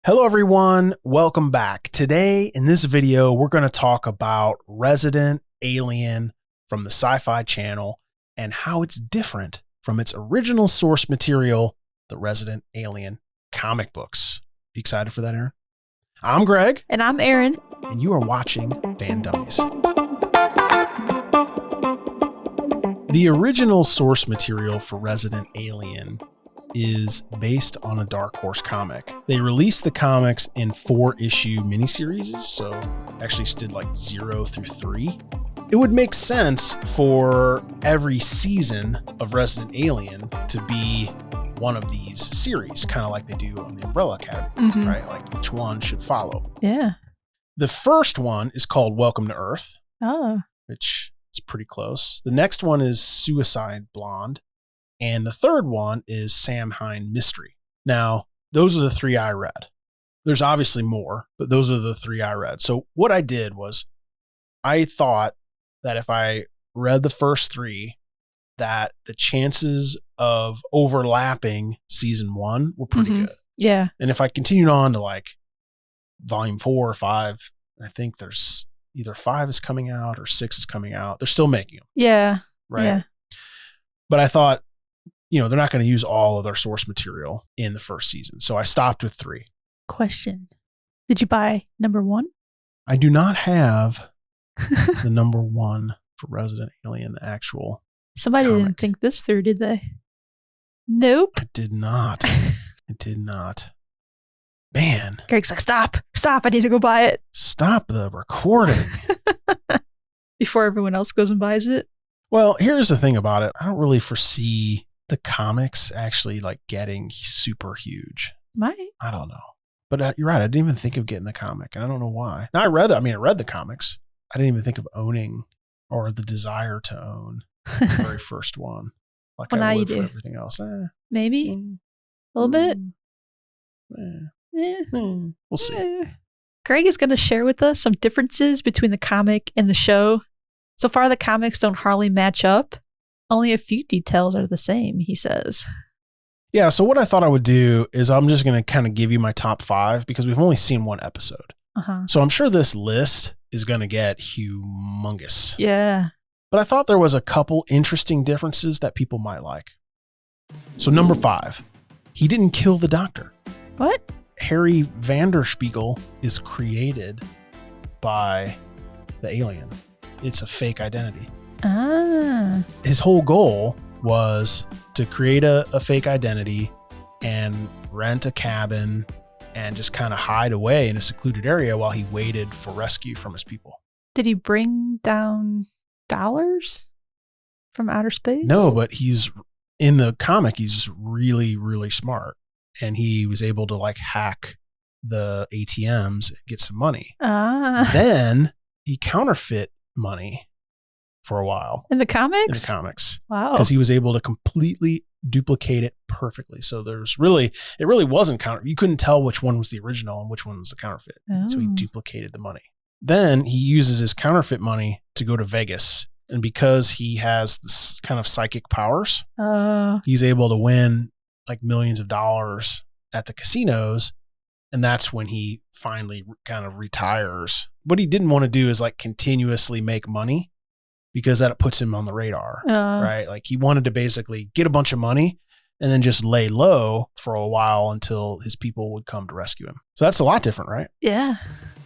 Hello everyone, welcome back. Today in this video, we're going to talk about Resident Alien from the Sci-Fi channel and how it's different from its original source material, the Resident Alien comic books. You excited for that, Erin? I'm Greg. And I'm Erin. And you are watching Fan Dummies. The original source material for Resident Alien is based on a Dark Horse comic. They released the comics in 4-issue miniseries, so actually did like 0 through 3. It would make sense for every season of Resident Alien to be one of these series, kind of like they do on the Umbrella Academy, right? Like each one should follow. Yeah. The first one is called Welcome to Earth, which is pretty close. The next one is Suicide Blonde. And the third one is Samhain Mystery. Now, those are the 3 I read. There's obviously more, but those are the 3 I read. So what I did was I thought that if I read the first 3, that the chances of overlapping season 1 were pretty good. Yeah. And if I continued on to like volume 4 or 5, I think there's either 5 is coming out or 6 is coming out. They're still making them. Yeah. Right. Yeah. But I thought, they're not going to use all of their source material in the first season. So I stopped with 3. Question. Did you buy number 1? I do not have the number 1 for Resident Alien, the actual Somebody comic. didn't think this through, did they? Nope. I did not. It did not. Man. Greg's like, stop, I need to go buy it. Stop the recording. Before everyone else goes and buys it. Well, here's the thing about it. I don't really foresee the comics actually like getting super huge. Might. I don't know. But you're right. I didn't even think of getting the comic, and I don't know why. Now I read the comics. I didn't even think of owning or the desire to own the very first one. Like well, I now would you for do. everything else. Maybe. A little bit. We'll see. Greg is going to share with us some differences between the comic and the show. So far, the comics don't hardly match up. Only a few details are the same, he says. Yeah, so what I thought I would do is I'm just going to kind of give you my top 5 because we've only seen 1 episode. So I'm sure this list is going to get humongous. Yeah. But I thought there was a couple interesting differences that people might like. So number 5, he didn't kill the doctor. What? Harry Vanderspiegel is created by the alien. It's a fake identity. His whole goal was to create a fake identity and rent a cabin and just kind of hide away in a secluded area while he waited for rescue from his people. Did he bring down dollars from outer space? No, but he's in the comic. He's just really, really smart. And he was able to like hack the ATMs and get some money. Then he counterfeit money for a while. In the comics? In the comics. Wow. Because he was able to completely duplicate it perfectly. So it really wasn't you couldn't tell which one was the original and which one was the counterfeit. So he duplicated the money. Then he uses his counterfeit money to go to Vegas. And because he has this kind of psychic powers, he's able to win like millions of dollars at the casinos. And that's when he finally kind of retires. What he didn't want to do is like continuously make money because that puts him on the radar, right? Like he wanted to basically get a bunch of money and then just lay low for a while until his people would come to rescue him. So that's a lot different, right? Yeah.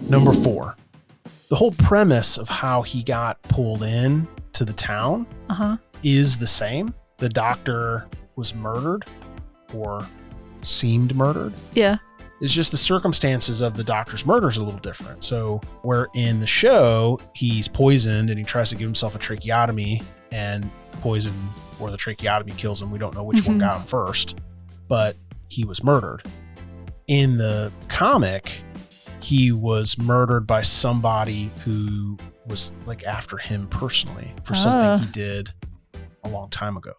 Number 4, the whole premise of how he got pulled in to the town is the same. The doctor was murdered or seemed murdered. Yeah. It's just the circumstances of the doctor's murder is a little different. So where in the show, he's poisoned and he tries to give himself a tracheotomy and poison or the tracheotomy kills him. We don't know which one got him first, but he was murdered. In the comic, he was murdered by somebody who was like after him personally for something he did a long time ago.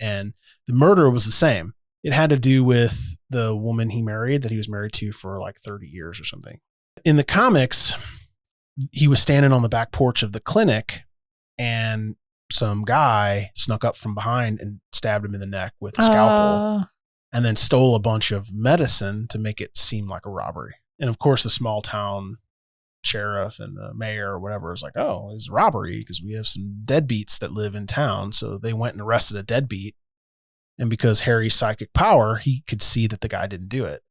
And the murder was the same. It had to do with the woman he married that he was married to for like 30 years or something. In the comics, he was standing on the back porch of the clinic and some guy snuck up from behind and stabbed him in the neck with a scalpel. and then stole a bunch of medicine to make it seem like a robbery. And of course, the small town sheriff and the mayor or whatever is like, oh, it's robbery because we have some deadbeats that live in town. So they went and arrested a deadbeat. And because Harry's psychic power, he could see that the guy didn't do it.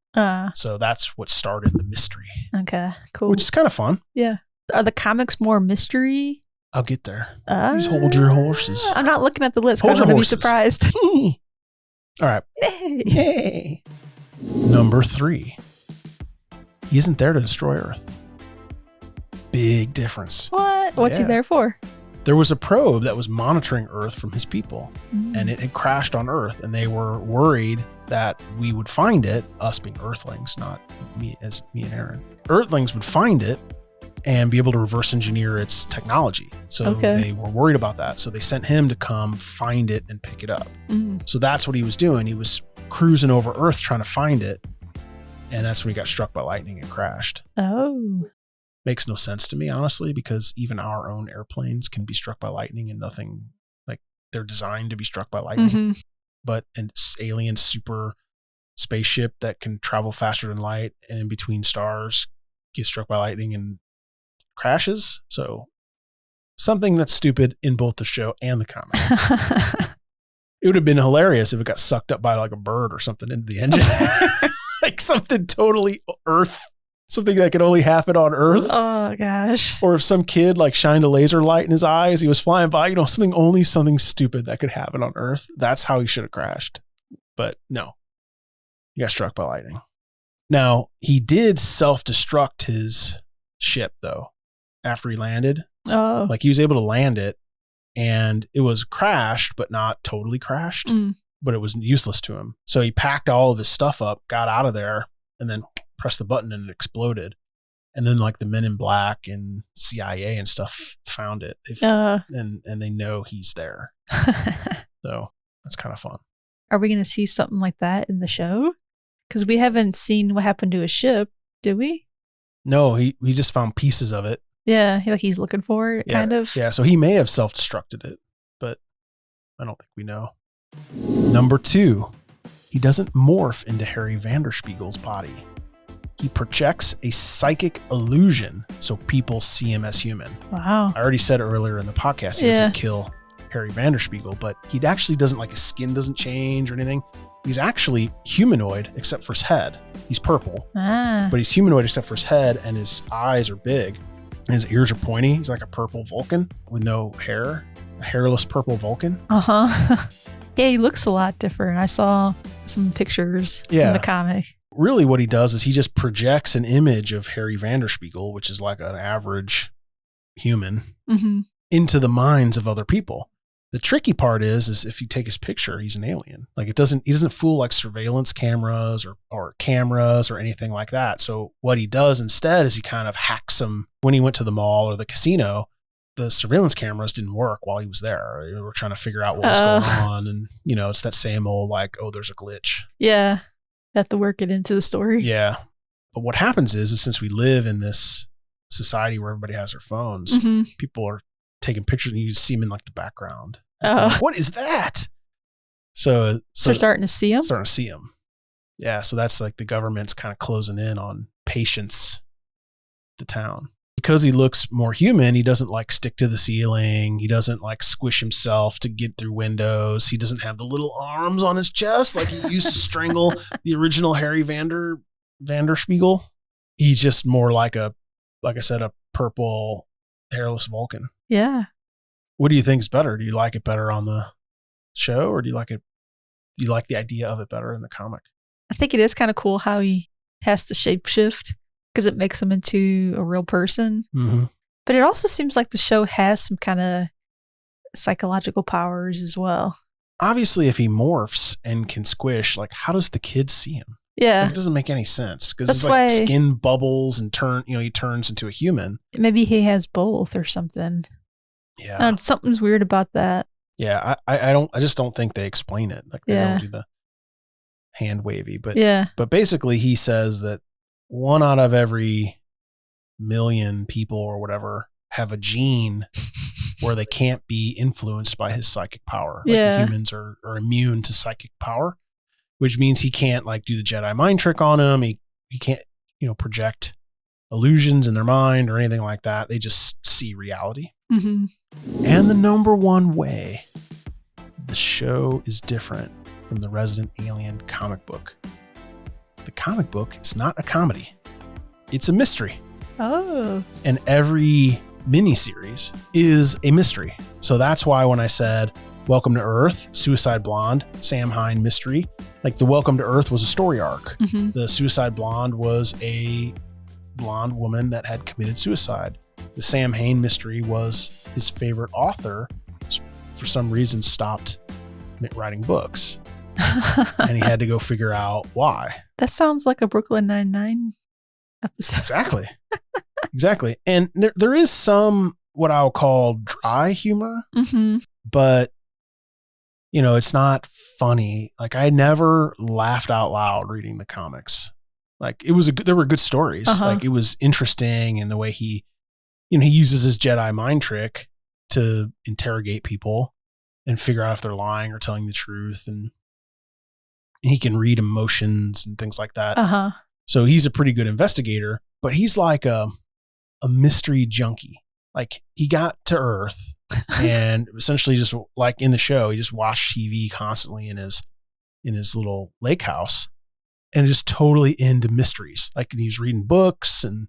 So that's what started the mystery. Okay, cool. Which is kind of fun. Yeah. Are the comics more mystery? I'll get there. Just hold your horses. I'm not looking at the list. Hold I'm your going to be horses. surprised. All right. Hey. Number 3. He isn't there to destroy Earth. Big difference. What? What's he there for? There was a probe that was monitoring Earth from his people, and it had crashed on Earth, and they were worried that we would find it, us being Earthlings, not me and Erin. Earthlings would find it and be able to reverse engineer its technology. So they were worried about that. So they sent him to come find it and pick it up. So that's what he was doing. He was cruising over Earth trying to find it. And that's when he got struck by lightning and crashed. Oh. Makes no sense to me, honestly, because even our own airplanes can be struck by lightning and nothing, like they're designed to be struck by lightning. But an alien super spaceship that can travel faster than light and in between stars gets struck by lightning and crashes. So something that's stupid in both the show and the comic. It would have been hilarious if it got sucked up by like a bird or something into the engine. Like something totally Earth, something that could only happen on Earth. Oh gosh. Or if some kid like shined a laser light in his eye as he was flying by, something stupid that could happen on Earth. That's how he should have crashed. But no, he got struck by lightning. Now, he did self-destruct his ship though, after he landed. Oh. Like he was able to land it and it was crashed, but not totally crashed. But it was useless to him. So he packed all of his stuff up, got out of there, and then pressed the button and it exploded. And then like the Men in Black and CIA and stuff found it. And they know he's there. So that's kind of fun. Are we going to see something like that in the show? Because we haven't seen what happened to his ship, did we? No, he just found pieces of it. Yeah, he's looking for it, kind of. Yeah, so he may have self-destructed it, but I don't think we know. Number 2, he doesn't morph into Harry Vanderspiegel's body. He projects a psychic illusion so people see him as human. Wow. I already said earlier in the podcast he doesn't kill Harry Vanderspiegel, but he actually doesn't, like his skin doesn't change or anything. He's actually humanoid except for his head. He's purple, but he's humanoid except for his head, and his eyes are big. And his ears are pointy. He's like a purple Vulcan with no hair, a hairless purple Vulcan. Yeah, he looks a lot different. I saw some pictures in the comic. Really what he does is he just projects an image of Harry Vanderspiegel, which is like an average human, into the minds of other people. The tricky part is if you take his picture, he's an alien. Like he doesn't fool like surveillance cameras or cameras or anything like that. So what he does instead is he kind of hacks them. When he went to the mall or the casino, the surveillance cameras didn't work while he was there. They were trying to figure out what was going on. And, it's that same old like, oh, there's a glitch. Yeah. Have to work it into the story. Yeah. But what happens is since we live in this society where everybody has their phones, people are taking pictures and you see them in like the background. Like, what is that? So starting to see them? Starting to see them. Yeah. So that's like the government's kind of closing in on patients, the town. Because he looks more human, he doesn't like stick to the ceiling. He doesn't like squish himself to get through windows. He doesn't have the little arms on his chest like he used to strangle the original Harry Vanderspiegel. He's just more like I said, a purple hairless Vulcan. Yeah. What do you think is better? Do you like it better on the show, or do you like the idea of it better in the comic? I think it is kind of cool how he has to shapeshift, because it makes him into a real person. But it also seems like the show has some kind of psychological powers as well. Obviously, if he morphs and can squish, like how does the kid see him? Yeah. Like, it doesn't make any sense because it's like skin bubbles and he turns into a human. Maybe he has both or something. Yeah. Something's weird about that. Yeah. I just don't think they explain it. Like they don't do the hand wavy, but basically he says that 1 out of every million people or whatever have a gene where they can't be influenced by his psychic power. Like the humans are immune to psychic power, which means he can't like do the Jedi mind trick on him. He can't, project illusions in their mind or anything like that. They just see reality. Mm-hmm. And the number one way the show is different from the Resident Alien comic book. The comic book is not a comedy. It's a mystery. Oh. And every miniseries is a mystery. So that's why when I said Welcome to Earth, Suicide Blonde, Sam Hine mystery, like the Welcome to Earth was a story arc. Mm-hmm. The Suicide Blonde was a blonde woman that had committed suicide. The Sam Hain mystery was his favorite author for some reason stopped writing books. And he had to go figure out why. That sounds like a Brooklyn Nine-Nine episode. Exactly. And there is some what I'll call dry humor, mm-hmm. but it's not funny. Like I never laughed out loud reading the comics. Like there were good stories. Uh-huh. Like it was interesting in the way he uses his Jedi mind trick to interrogate people and figure out if they're lying or telling the truth. And he can read emotions and things like that. Uh-huh. So he's a pretty good investigator, but he's like a mystery junkie. Like he got to Earth and essentially just like in the show, he just watched TV constantly in his little lake house and just totally into mysteries. Like he was reading books and,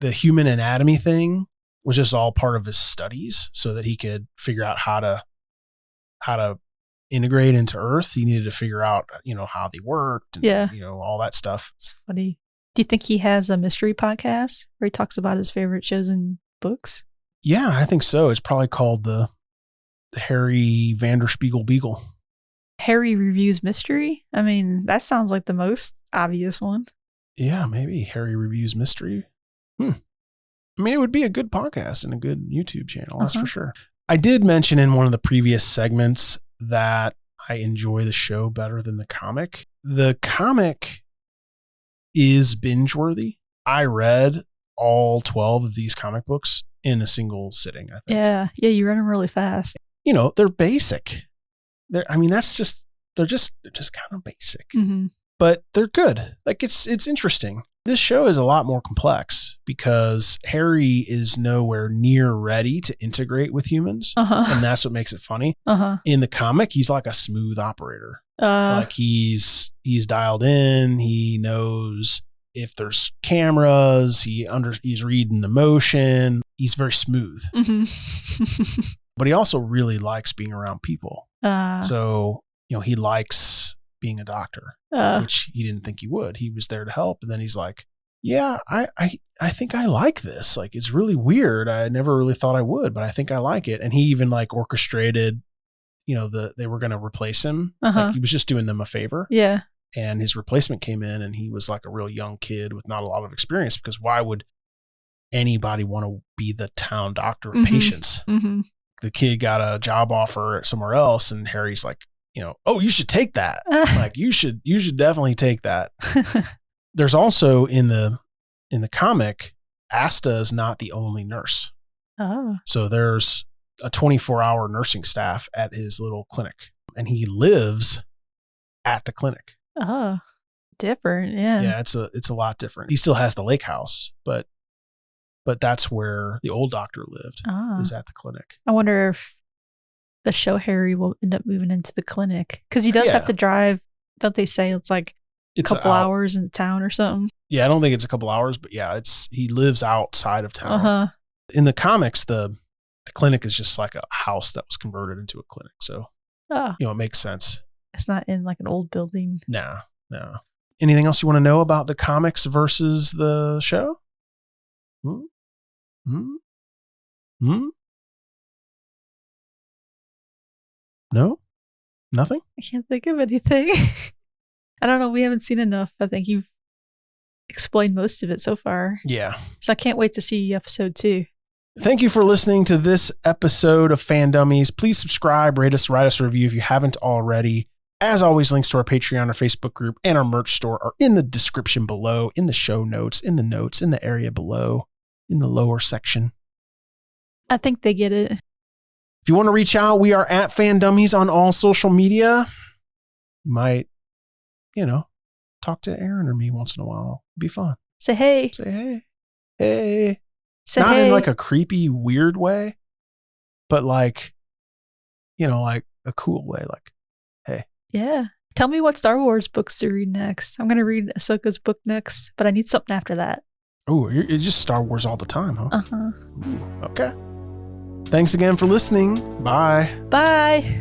the human anatomy thing was just all part of his studies so that he could figure out how to integrate into Earth. He needed to figure out, how they worked and, all that stuff. It's funny. Do you think he has a mystery podcast where he talks about his favorite shows and books? Yeah, I think so. It's probably called the Harry Vanderspiegel Beagle. Harry Reviews Mystery? I mean, that sounds like the most obvious one. Yeah, maybe Harry Reviews Mystery. I mean, it would be a good podcast and a good YouTube channel. That's for sure. I did mention in one of the previous segments that I enjoy the show better than the comic. The comic is binge worthy. I read all 12 of these comic books in a single sitting, I think. Yeah, you run them really fast. They're basic. They're just kind of basic. Mm-hmm. But they're good. Like it's interesting. This show is a lot more complex because Harry is nowhere near ready to integrate with humans. And that's what makes it funny. In the comic, he's like a smooth operator. Like he's dialed in. He knows if there's cameras. He's reading the motion. He's very smooth. Mm-hmm. But he also really likes being around people. So, he likes being a doctor, which he didn't think he would. He was there to help. And then he's like, yeah, I think I like this. Like, it's really weird. I never really thought I would, but I think I like it. And he even like orchestrated, they were going to replace him. Like he was just doing them a favor. Yeah. And his replacement came in and he was like a real young kid with not a lot of experience because why would anybody want to be the town doctor of patients? Mm-hmm. The kid got a job offer somewhere else and Harry's like, oh, you should take that. Like you should definitely take that. There's also in the comic, Asta is not the only nurse. Oh. So there's a 24-hour nursing staff at his little clinic and he lives at the clinic. Oh, different. Yeah. Yeah. It's a lot different. He still has the lake house, but that's where the old doctor lived is at the clinic. I wonder if the show Harry will end up moving into the clinic because he does have to drive. Don't they say it's like a couple hours in town or something? Yeah, I don't think it's a couple hours, but yeah, he lives outside of town. In the comics, the clinic is just like a house that was converted into a clinic. So, it makes sense. It's not in like an old building. No. Anything else you want to know about the comics versus the show? No? Nothing? I can't think of anything. I don't know. We haven't seen enough. I think you've explained most of it so far. Yeah. So I can't wait to see episode 2. Thank you for listening to this episode of Fan Dummies. Please subscribe, rate us, write us a review if you haven't already. As always, links to our Patreon, our Facebook group, and our merch store are in the description below, in the show notes, in the area below, in the lower section. I think they get it. If you want to reach out, we are at Fan Dummies on all social media. You might, talk to Erin or me once in a while. It'd be fun. Say hey. Say hey. Hey. Say Not hey. in like a creepy, weird way, but like, like a cool way. Like, hey. Yeah. Tell me what Star Wars books to read next. I'm going to read Ahsoka's book next, but I need something after that. Oh, it's just Star Wars all the time, huh? Uh-huh. Ooh, okay. Thanks again for listening. Bye. Bye.